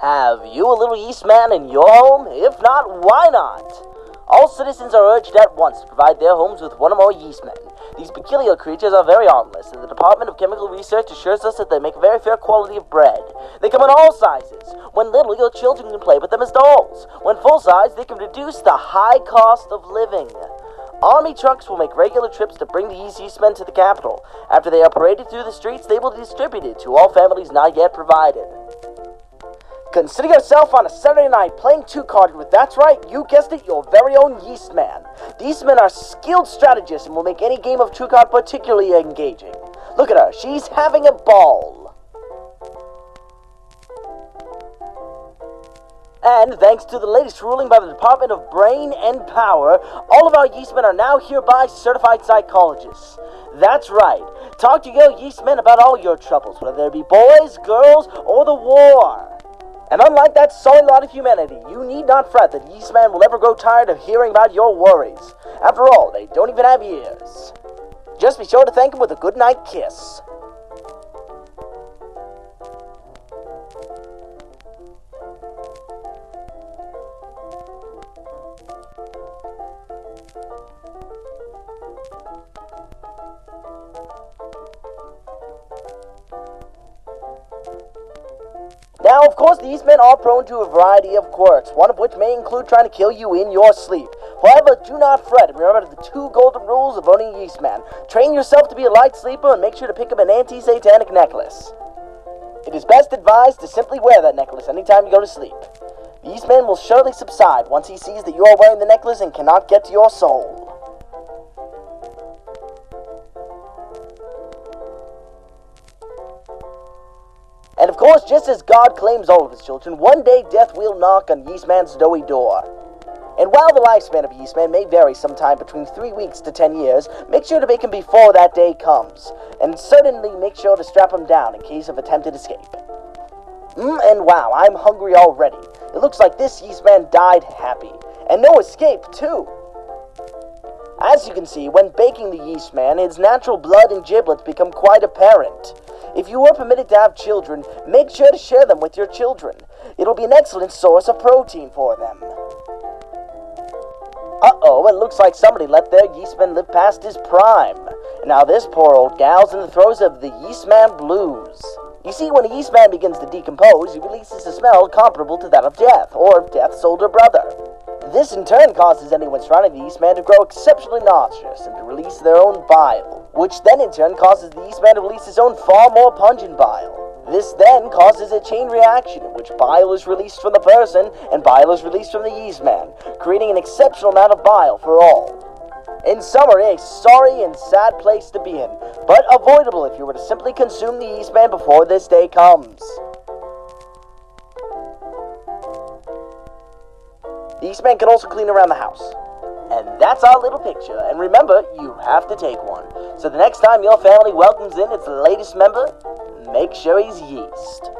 Have you a little yeast man in your home? If not, why not? All citizens are urged at once to provide their homes with one or more yeast men. These peculiar creatures are very harmless, and the Department of Chemical Research assures us that they make a very fair quality of bread. They come in all sizes. When little, your children can play with them as dolls. When full size, they can reduce the high cost of living. Army trucks will make regular trips to bring the yeast men to the capital. After they are paraded through the streets, they will be distributed to all families not yet provided. Consider yourself on a Saturday night playing two-carded with, that's right, you guessed it, your very own yeast man. These men are skilled strategists and will make any game of two-card particularly engaging. Look at her, she's having a ball. And thanks to the latest ruling by the Department of Brain and Power, all of our yeast men are now hereby certified psychologists. That's right. Talk to your yeast men about all your troubles, whether they be boys, girls, or the war. And unlike that sorry lot of humanity, you need not fret that yeast man will ever grow tired of hearing about your worries. After all, they don't even have ears. Just be sure to thank him with a goodnight kiss. Now, of course, these men are prone to a variety of quirks, one of which may include trying to kill you in your sleep. However, do not fret, and remember the 2 golden rules of owning a yeast man. Train yourself to be a light sleeper and make sure to pick up an anti-satanic necklace. It is best advised to simply wear that necklace anytime you go to sleep. The yeast man will surely subside once he sees that you are wearing the necklace and cannot get to your soul. And of course, just as God claims all of his children, one day death will knock on Yeast Man's doughy door. And while the lifespan of a yeast man may vary sometime between 3 weeks to 10 years, make sure to make him before that day comes. And certainly make sure to strap him down in case of attempted escape. And wow, I'm hungry already. It looks like this yeast man died happy. And no escape, too. As you can see, when baking the yeast man, his natural blood and giblets become quite apparent. If you are permitted to have children, make sure to share them with your children. It'll be an excellent source of protein for them. Uh-oh, it looks like somebody let their yeastman live past his prime. And now this poor old gal's in the throes of the yeastman blues. You see, when a yeastman begins to decompose, he releases a smell comparable to that of death, or of death's older brother. This in turn causes anyone surrounding the yeast man to grow exceptionally nauseous and to release their own bile, which then in turn causes the yeast man to release his own far more pungent bile. This then causes a chain reaction in which bile is released from the person and bile is released from the yeast man, creating an exceptional amount of bile for all. In summary, a sorry and sad place to be in, but avoidable if you were to simply consume the yeast man before this day comes. The yeast man can also clean around the house. And that's our little picture. And remember, you have to take one. So the next time your family welcomes in its latest member, make sure he's yeast.